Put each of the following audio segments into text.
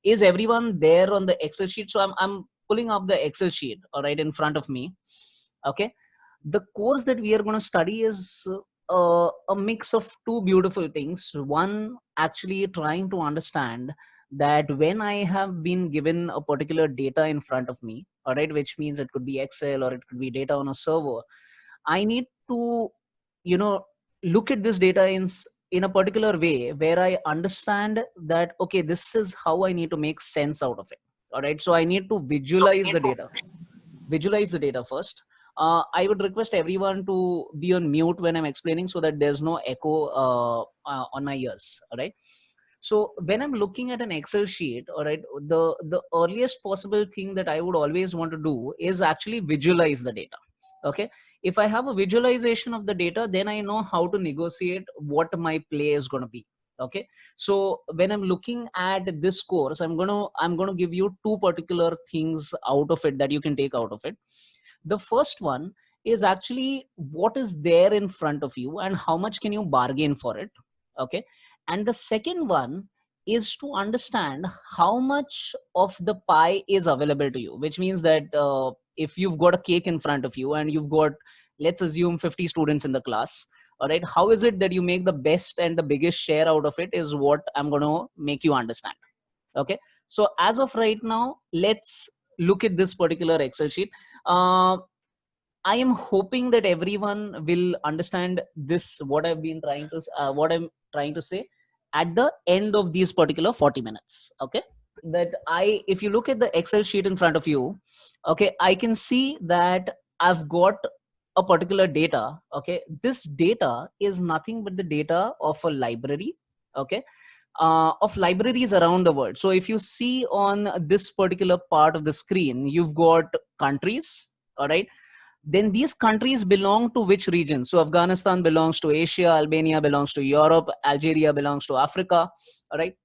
is everyone there on the Excel sheet? So I'm pulling up the Excel sheet, all right, in front of me. Okay. The course that we are going to study is a mix of two beautiful things. One, actually trying to understand that when I have been given a particular data in front of me, all right, which means it could be Excel or it could be data on a server, I need to, you know, look at this data in a particular way where I understand that, okay, this is how I need to make sense out of it. All right. So I need to visualize the data first. I would request everyone to be on mute when I'm explaining so that there's no echo on my ears. All right. So when I'm looking at an Excel sheet, all right, the earliest possible thing that I would always want to do is actually visualize the data. Okay. If I have a visualization of the data, then I know how to negotiate what my play is going to be. Okay. So when I'm looking at this course, I'm going to give you two particular things out of it that you can take out of it. The first one is actually what is there in front of you and how much can you bargain for it. Okay. And the second one is to understand how much of the pie is available to you, which means that if you've got a cake in front of you and you've got, let's assume, 50 students in the class, all right, how is it that you make the best and the biggest share out of it is what I'm going to make you understand. Okay. So as of right now, let's look at this particular Excel sheet. uh, I am hoping that everyone will understand this, what I'm trying to say at the end of these particular 40 minutes. Okay. That if you look at the Excel sheet in front of you, okay, I can see that I've got a particular data. Okay. This data is nothing but the data of a library. Okay. Of libraries around the world. So if you see on this particular part of the screen, you've got countries. All right. Then these countries belong to which region? So Afghanistan belongs to Asia, Albania belongs to Europe, Algeria belongs to Africa. All right.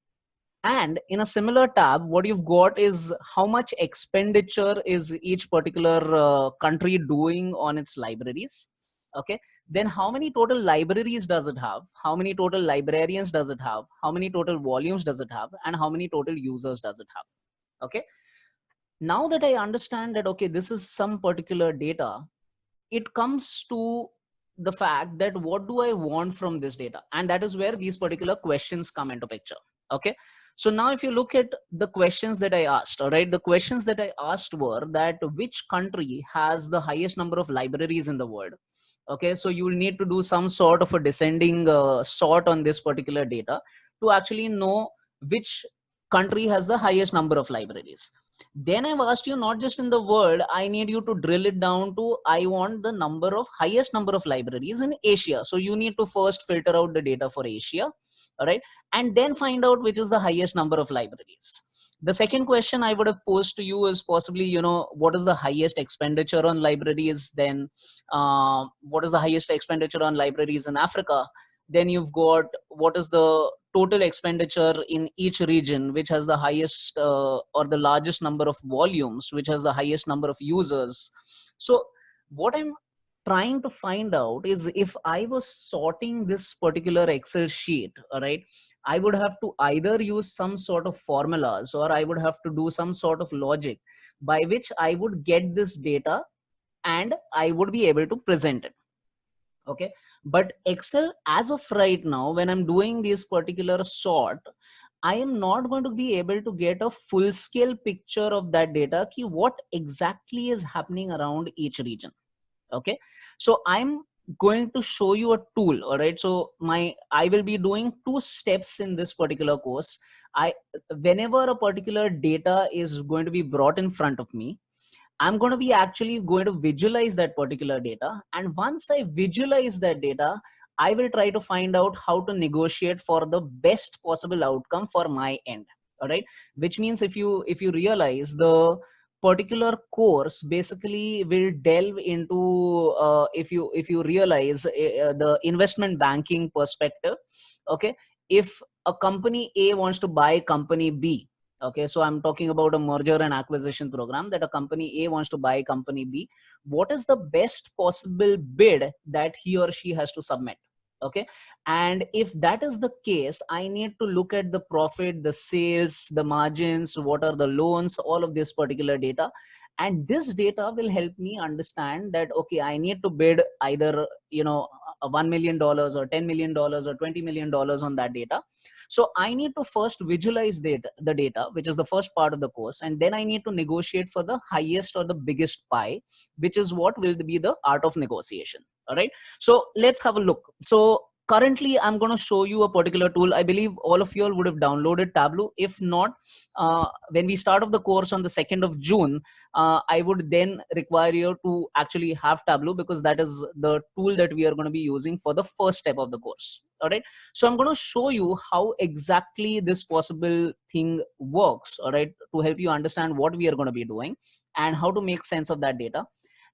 And in a similar tab, what you've got is how much expenditure is each particular country doing on its libraries. Okay. Then how many total libraries does it have? How many total librarians does it have? How many total volumes does it have? And how many total users does it have? Okay. Now that I understand that, okay, this is some particular data, it comes to the fact that what do I want from this data? And that is where these particular questions come into picture. Okay. So now if you look at the questions that I asked, all right, the questions that I asked were that which country has the highest number of libraries in the world? Okay. So you will need to do some sort of a descending sort on this particular data to actually know which country has the highest number of libraries. Then I've asked you not just in the world, I need you to drill it down to, I want the highest number of libraries in Asia. So you need to first filter out the data for Asia, all right, and then find out which is the highest number of libraries. The second question I would have posed to you is possibly, what is the highest expenditure on libraries? Then what is the highest expenditure on libraries in Africa? Then you've got what is the total expenditure in each region, which has the highest or the largest number of volumes, which has the highest number of users. So what I'm trying to find out is, if I was sorting this particular Excel sheet, all right, I would have to either use some sort of formulas or I would have to do some sort of logic by which I would get this data and I would be able to present it. Okay. But Excel, as of right now, when I'm doing this particular sort, I am not going to be able to get a full scale picture of that data, ki what exactly is happening around each region. Okay. So I'm going to show you a tool. All right. So I will be doing two steps in this particular course. Whenever a particular data is going to be brought in front of me, I'm going to be actually going to visualize that particular data. And once I visualize that data, I will try to find out how to negotiate for the best possible outcome for my end. All right. Which means if you realize, the particular course basically will delve into if you realize the investment banking perspective. Okay. If a company A wants to buy company B, okay, so I'm talking about a merger and acquisition program, that a company A wants to buy company B, what is the best possible bid that he or she has to submit? Okay, and if that is the case, I need to look at the profit, the sales, the margins, what are the loans, all of this particular data. And this data will help me understand that, okay, I need to bid either, you know, $1 million or $10 million or $20 million on that data. So I need to first visualize the data, which is the first part of the course, and then I need to negotiate for the highest or the biggest pie, which is what will be the art of negotiation. All right, so let's have a look. So currently I'm going to show you a particular tool. I believe all of you all would have downloaded Tableau. If not, when we start off the course on the 2nd of June, I would then require you to actually have Tableau, because that is the tool that we are going to be using for the first step of the course. All right, so I'm going to show you how exactly this possible thing works, all right, to help you understand what we are going to be doing and how to make sense of that data.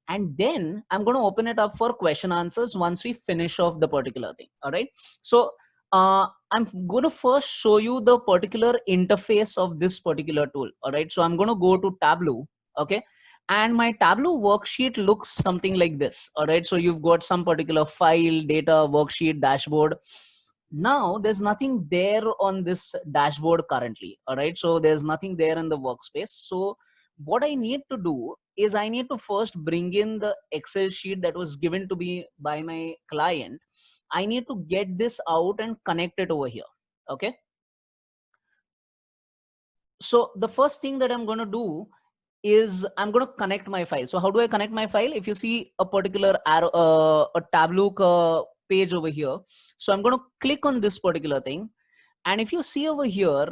And then I'm going to open it up for question answers once we finish off the particular thing. All right, so I'm going to first show you the particular interface of this particular tool. All right, so I'm going to go to Tableau. Okay, and my Tableau worksheet looks something like this. All right, so you've got some particular file, data, worksheet, dashboard. Now there's nothing there on this dashboard currently. All right, so there's nothing there in the workspace. So what I need to do is I need to first bring in the Excel sheet that was given to me by my client. I need to get this out and connect it over here. Okay, so the first thing that I'm going to do is I'm going to connect my file. So how do I connect my file? If you see a particular arrow, a Tableau page over here, so I'm going to click on this particular thing. And if you see over here,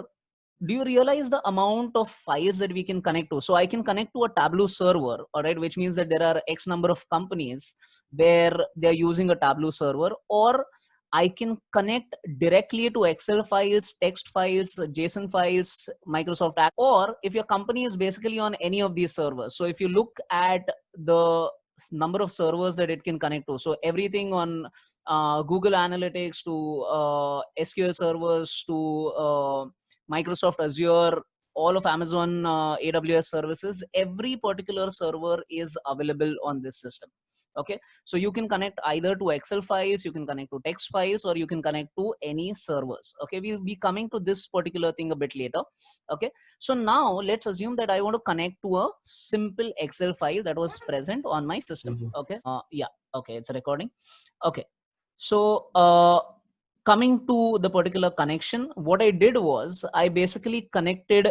do you realize the amount of files that we can connect to? So I can connect to a Tableau server, all right, which means that there are X number of companies where they're using a Tableau server, or I can connect directly to Excel files, text files, JSON files, Microsoft App, or if your company is basically on any of these servers. So if you look at the number of servers that it can connect to, so everything on Google Analytics to SQL servers to Microsoft Azure, all of Amazon AWS services, every particular server is available on this system. Okay, so you can connect either to Excel files, you can connect to text files, or you can connect to any servers. Okay, we'll be coming to this particular thing a bit later. Okay, so now let's assume that I want to connect to a simple Excel file that was present on my system. Okay, yeah, okay, it's recording. Okay, so coming to the particular connection, what I did was I basically connected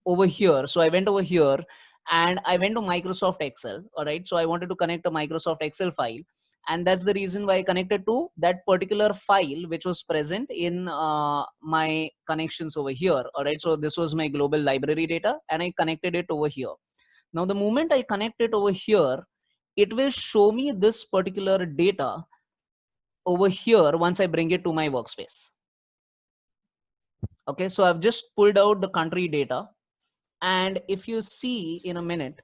over here. So I went over here and I went to Microsoft Excel. All right, so I wanted to connect a Microsoft Excel file, and that's the reason why I connected to that particular file which was present in my connections over here. All right, so this was my global library data, and I connected it over here. Now the moment I connect it over here, it will show me this particular data over here once I bring it to my workspace. Okay, so I've just pulled out the country data, and if you see in a minute,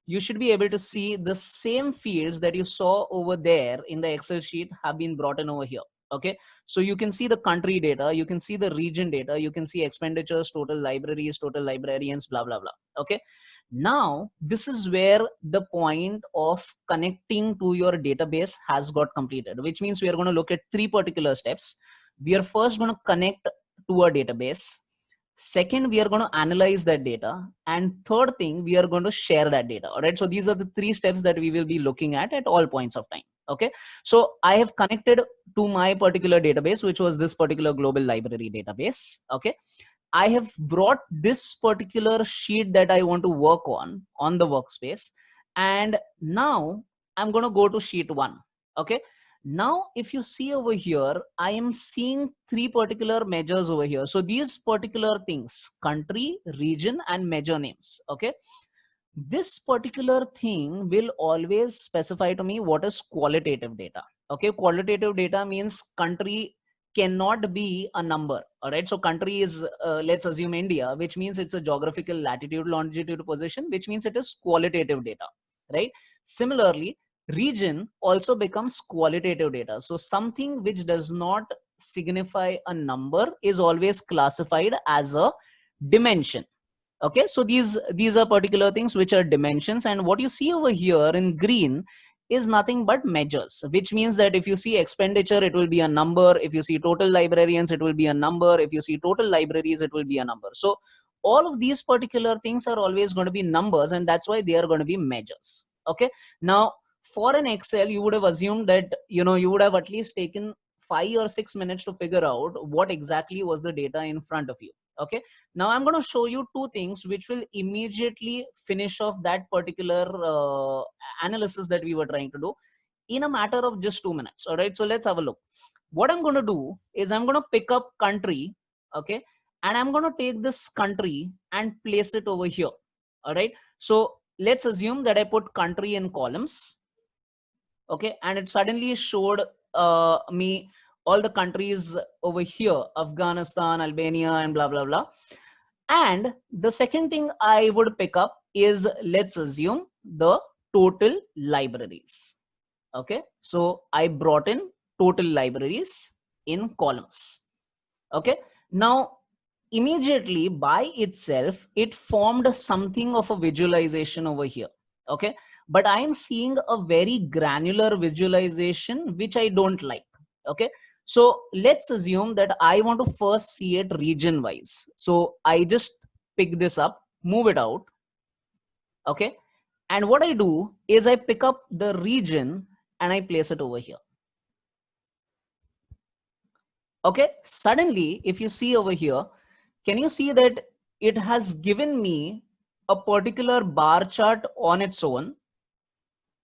you should be able to see the same fields that you saw over there in the Excel sheet have been brought in over here. Okay, so you can see the country data, you can see the region data, you can see expenditures, total libraries, total librarians, blah blah blah. Okay, now this is where the point of connecting to your database has got completed, which means we are going to look at three particular steps. We are first going to connect to our database. Second, we are going to analyze that data. And third thing, we are going to share that data. All right, so these are the three steps that we will be looking at all points of time. Okay, so I have connected to my particular database, which was this particular global library database. Okay, I have brought this particular sheet that I want to work on the workspace, and now I'm going to go to sheet 1. Okay, now if you see over here, I am seeing three particular measures over here. So these particular things: country, region, and measure names. Okay, this particular thing will always specify to me what is qualitative data. Okay, qualitative data means country cannot be a number. All right, so country is let's assume India, which means it's a geographical latitude, longitude, position, which means it is qualitative data, right? Similarly, region also becomes qualitative data. So something which does not signify a number is always classified as a dimension. Okay, so these are particular things which are dimensions, and what you see over here in green is nothing but measures, which means that if you see expenditure, it will be a number. If you see total librarians, it will be a number. If you see total libraries, it will be a number. So all of these particular things are always going to be numbers, and that's why they are going to be measures. Okay. Now for an Excel, you would have assumed that, you know, you would have at least taken 5 or 6 minutes to figure out what exactly was the data in front of you. Okay. Now I'm going to show you two things which will immediately finish off that particular analysis that we were trying to do in a matter of just 2 minutes. All right. So let's have a look. What I'm going to do is I'm going to pick up country. Okay. And I'm going to take this country and place it over here. All right. So let's assume that I put country in columns. Okay. And it suddenly showed me all the countries over here, Afghanistan, Albania, and blah, blah, blah. And the second thing I would pick up is, let's assume, the total libraries. Okay. So I brought in total libraries in columns. Okay. Now, immediately by itself, it formed something of a visualization over here. Okay. But I am seeing a very granular visualization, which I don't like. Okay. So let's assume that I want to first see it region wise. So I just pick this up, move it out. Okay. And what I do is I pick up the region and I place it over here. Okay. Suddenly, if you see over here, can you see that it has given me a particular bar chart on its own?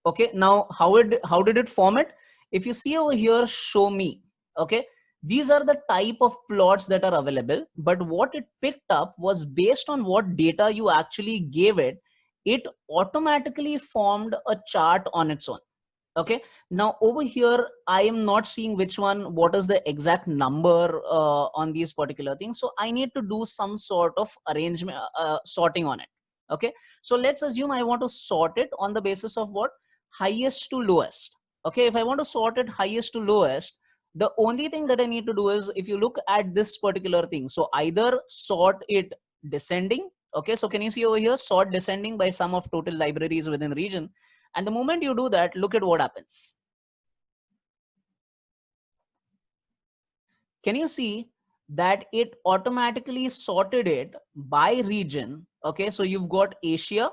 Okay. Now, how did it form it? If you see over here, show me. Okay. These are the type of plots that are available, but what it picked up was based on what data you actually gave it. It automatically formed a chart on its own. Okay. Now over here, I am not seeing which one, what is the exact number on these particular things. So I need to do some sort of arrangement, sorting on it. Okay. So let's assume I want to sort it on the basis of what? Highest to lowest. Okay. If I want to sort it highest to lowest, the only thing that I need to do is, if you look at this particular thing, so either sort it descending. Okay. So can you see over here, sort descending by sum of total libraries within region. And the moment you do that, look at what happens. Can you see that it automatically sorted it by region? Okay, so you've got Asia,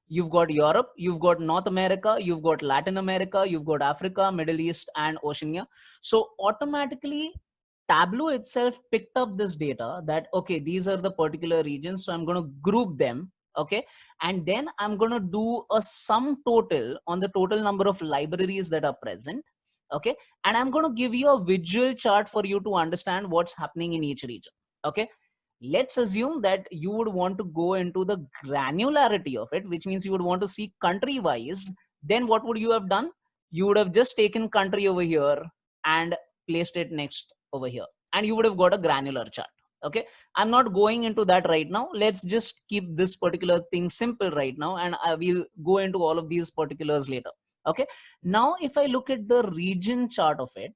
you've got Europe, you've got North America, you've got Latin America, you've got Africa, Middle East, and Oceania. So automatically Tableau itself picked up this data that, okay, these are the particular regions. So I'm going to group them. Okay. And then I'm going to do a sum total on the total number of libraries that are present. Okay. And I'm going to give you a visual chart for you to understand what's happening in each region. Okay. Let's assume that you would want to go into the granularity of it, which means you would want to see country wise. Then what would you have done? You would have just taken country over here and placed it next over here, and you would have got a granular chart. Okay. I'm not going into that right now. Let's just keep this particular thing simple right now, and I will go into all of these particulars later. Okay. Now, if I look at the region chart of it,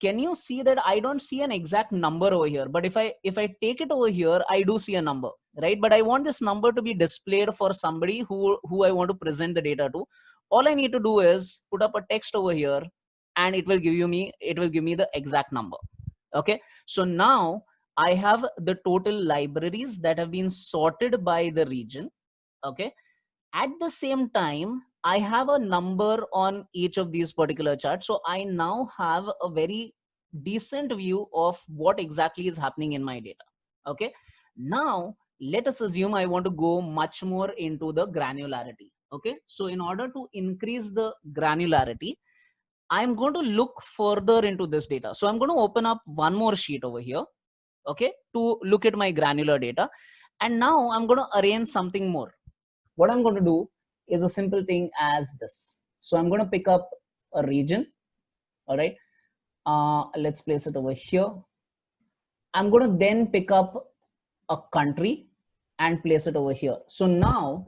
can you see that I don't see an exact number over here, but if I take it over here, I do see a number, right? But I want this number to be displayed for somebody who I want to present the data to. All I need to do is put up a text over here, and it will give me the exact number. Okay. So now I have the total libraries that have been sorted by the region. Okay. At the same time, I have a number on each of these particular charts. So I now have a very decent view of what exactly is happening in my data. Okay. Now let us assume I want to go much more into the granularity. Okay. So in order to increase the granularity, I'm going to look further into this data. So I'm going to open up one more sheet over here. Okay. To look at my granular data. And now I'm going to arrange something more. What I'm going to do is a simple thing as this. So I'm going to pick up a region. All right. Let's place it over here. I'm going to then pick up a country and place it over here. So now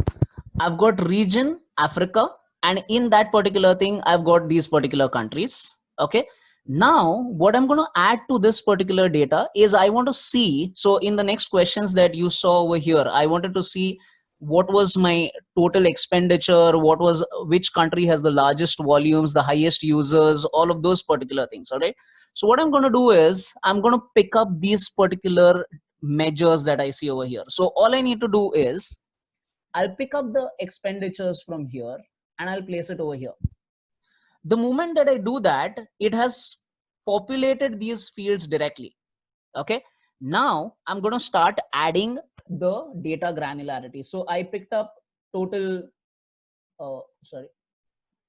I've got region Africa, and in that particular thing, I've got these particular countries. Okay. Now what I'm going to add to this particular data is I want to see. So in the next questions that you saw over here, I wanted to see what was my total expenditure, which country has the largest volumes, the highest users, all of those particular things. All right. So what I'm going to do is I'm going to pick up these particular measures that I see over here. So all I need to do is I'll pick up the expenditures from here and I'll place it over here. The moment that I do that, it has populated these fields directly. Okay. Now I'm going to start adding the data granularity. So I picked up total, sorry,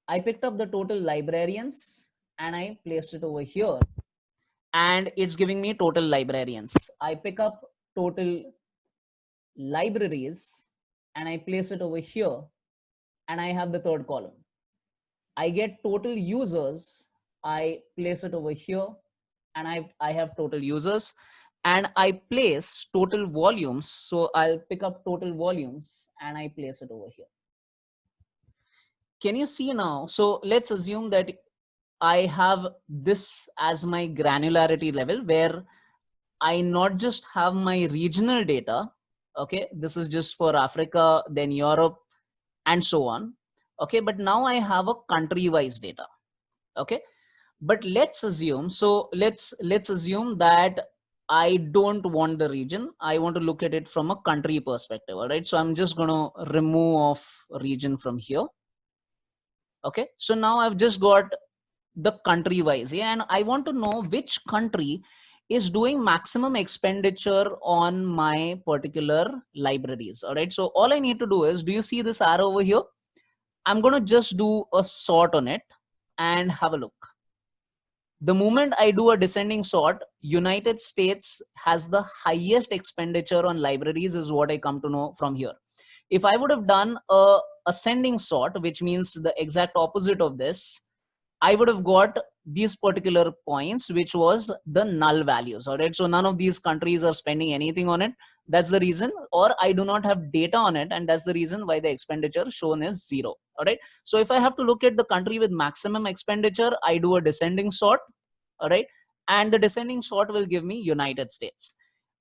I picked up the total librarians and I placed it over here, and it's giving me total librarians. I pick up total libraries and I place it over here, and I have the third column. I get total users, I place it over here, and I have total users, and I place total volumes. So I'll pick up total volumes and I place it over here. Can you see now? So let's assume that I have this as my granularity level, where I not just have my regional data. Okay, this is just for Africa, then Europe, and so on. Okay, but now I have a country wise data. Okay, but let's assume, so let's assume that I don't want the region, I want to look at it from a country perspective. All right, so I'm just going to remove off region from here. Okay, so now I've just got the country wise, yeah, and I want to know which country is doing maximum expenditure on my particular libraries. All right, so all I need to do is, do you see this arrow over here? I'm going to just do a sort on it and have a look. The moment I do a descending sort, United States has the highest expenditure on libraries, is what I come to know from here. If I would have done a ascending sort, which means the exact opposite of this, I would have got these particular points, which was the null values. All right, so none of these countries are spending anything on it. That's the reason, or I do not have data on it, and that's the reason why the expenditure shown is 0. All right, so if I have to look at the country with maximum expenditure, I do a descending sort. All right, and the descending sort will give me United States.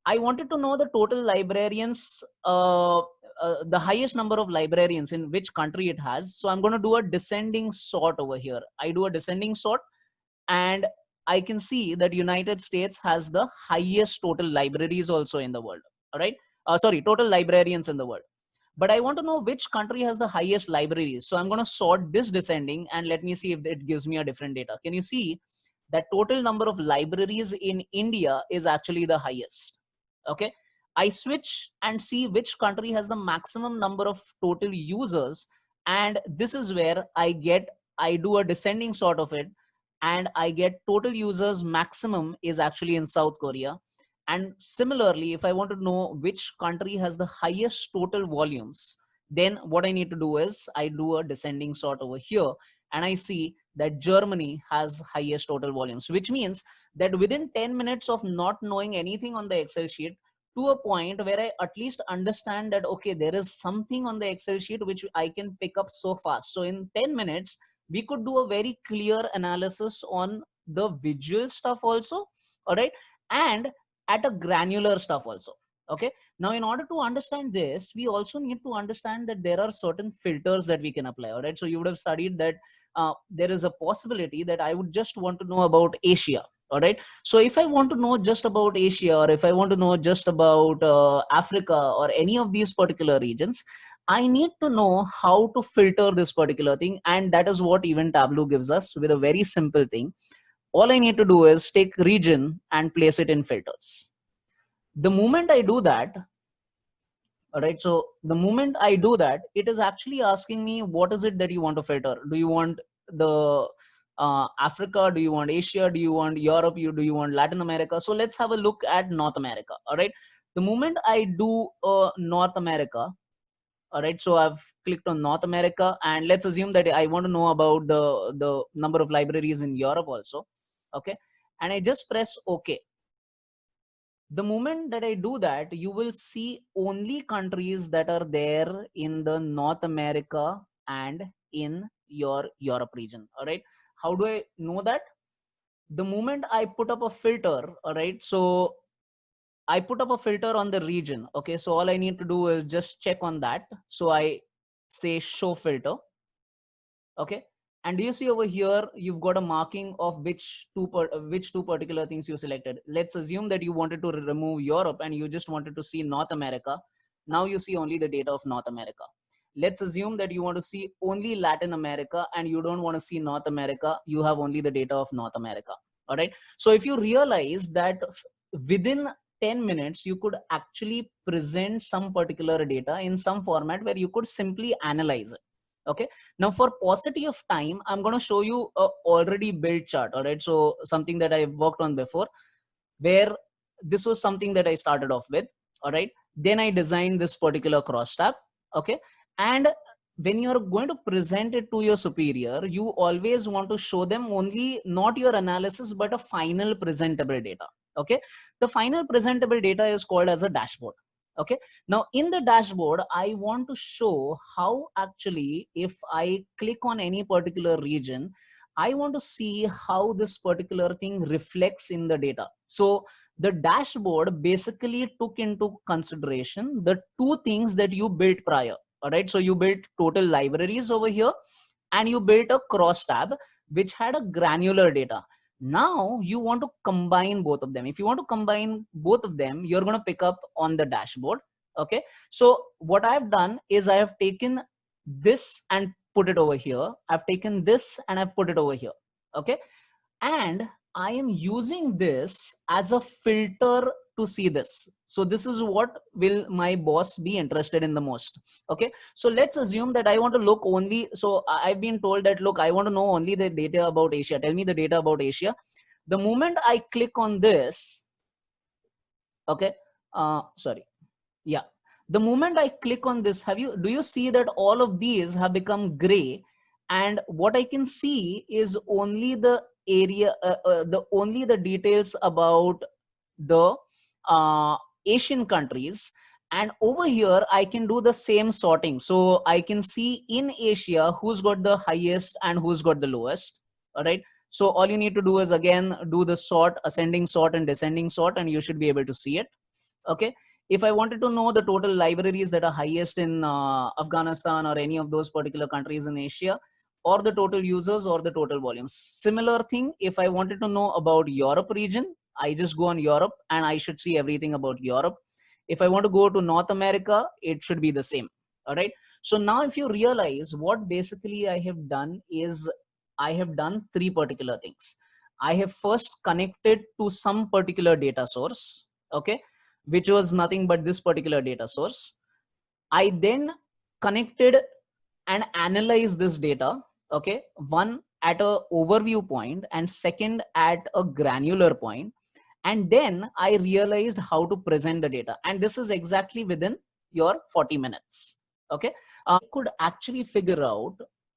I wanted to know the total librarians, the highest number of librarians in which country it has. So I'm going to do a descending sort over here. I do a descending sort, and I can see that United States has the highest total libraries also in the world. All right, sorry, total librarians in the world. But I want to know which country has the highest libraries. So I'm going to sort this descending, and let me see if it gives me a different data. Can you see that total number of libraries in India is actually the highest? Okay, I switch and see which country has the maximum number of total users, and this is where I do a descending sort of it, and I get total users maximum is actually in South Korea. And similarly, if I want to know which country has the highest total volumes, then what I need to do is I do a descending sort over here, and I see that Germany has highest total volumes, which means that within 10 minutes of not knowing anything on the Excel sheet, to a point where I at least understand that, okay, there is something on the Excel sheet which I can pick up so fast. So in 10 minutes, we could do a very clear analysis on the visual stuff also. All right, and at a granular stuff also. Okay, now in order to understand this, we also need to understand that there are certain filters that we can apply. All right, so you would have studied that there is a possibility that I would just want to know about Asia. All right, so if I want to know just about Asia, or if I want to know just about Africa, or any of these particular regions, I need to know how to filter this particular thing, and that is what Event Tableau gives us with a very simple thing. All I need to do is take region and place it in filters. The moment I do that, all right, so the moment I do that, it is actually asking me, what is it that you want to filter? Do you want the Africa? Do you want Asia? Do you want Europe? Do you want Latin America? So let's have a look at North America. All right, the moment I do North America, all right, so I've clicked on North America, and let's assume that I want to know about the number of libraries in Europe also. Okay, and I just press OK. The moment that I do that, you will see only countries that are there in the North America and in your Europe region. All right, how do I know that? The moment I put up a filter, all right, so I put up a filter on the region. Okay, so all I need to do is just check on that. So I say show filter. Okay, and do you see over here you've got a marking of which two particular things you selected. Let's assume that you wanted to remove Europe and you just wanted to see North America. Now you see only the data of North America. Let's assume that you want to see only Latin America and you don't want to see North America. You have only the data of North America. All right, so if you realize that within 10 minutes you could actually present some particular data in some format where you could simply analyze it. Okay, now for paucity of time, I'm going to show you a already built chart. All right, so something that I've worked on before, where this was something that I started off with. All right, then I designed this particular cross tab. Okay, and when you're going to present it to your superior, you always want to show them only not your analysis but a final presentable data. Okay, the final presentable data is called as a dashboard. Okay, now in the dashboard I want to show how actually if I click on any particular region, I want to see how this particular thing reflects in the data. So the dashboard basically took into consideration the two things that you built prior. All right, so you built total libraries over here and you built a cross tab which had a granular data. Now you want to combine both of them. If you want to combine both of them, you're going to pick up on the dashboard. Okay, so what I've done is I have taken this and put it over here. I've taken this and I've put it over here. Okay, and I am using this as a filter to see this. So this is what will my boss be interested in the most. Okay, so let's assume that I want to look only, so I've been told that look, I want to know only the data about Asia. Tell me the data about Asia. The moment I click on this, okay, sorry, yeah, the moment I click on this, do you see that all of these have become gray, and what I can see is only the area, only the details about the Asian countries. And over here I can do the same sorting, so I can see in Asia who's got the highest and who's got the lowest. All right, so all you need to do is again do the sort, ascending sort and descending sort, and you should be able to see it. Okay, if I wanted to know the total libraries that are highest in Afghanistan or any of those particular countries in Asia, or the total users or the total volumes. Similar thing, if I wanted to know about Europe region, I just go on Europe and I should see everything about Europe. If I want to go to North America, it should be the same. All right, so now if you realize what basically I have done is I have done three particular things. I have first connected to some particular data source, okay, which was nothing but this particular data source. I then connected and analyzed this data, okay, one at a overview point and second at a granular point, and then I realized how to present the data, and this is exactly within your 40 minutes. Okay, I could actually figure out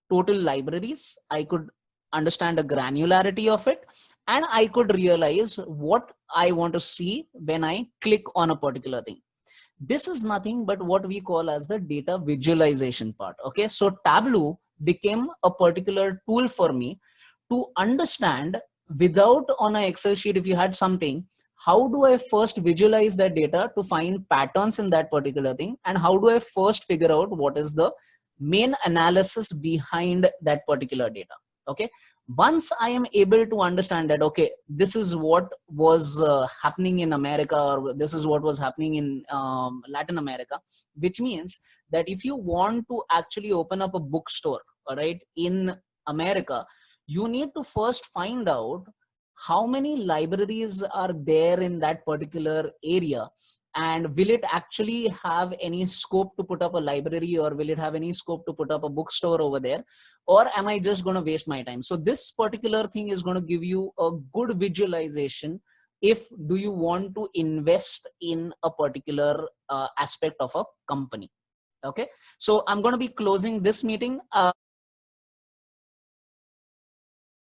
total libraries, I could understand the granularity of it, and I could realize what I want to see when I click on a particular thing. This is nothing but what we call as the data visualization part. Okay, so Tableau became a particular tool for me to understand, without on an Excel sheet, if you had something, how do I first visualize that data to find patterns in that particular thing, and how do I first figure out what is the main analysis behind that particular data. Okay, once I am able to understand that, okay, this is what was happening in America, or this is what was happening in Latin America, which means that if you want to actually open up a bookstore, all right, in America, you need to first find out how many libraries are there in that particular area, and will it actually have any scope to put up a library, or will it have any scope to put up a bookstore over there, or am I just going to waste my time? So this particular thing is going to give you a good visualization if do you want to invest in a particular aspect of a company. Okay, so I'm going to be closing this meeting.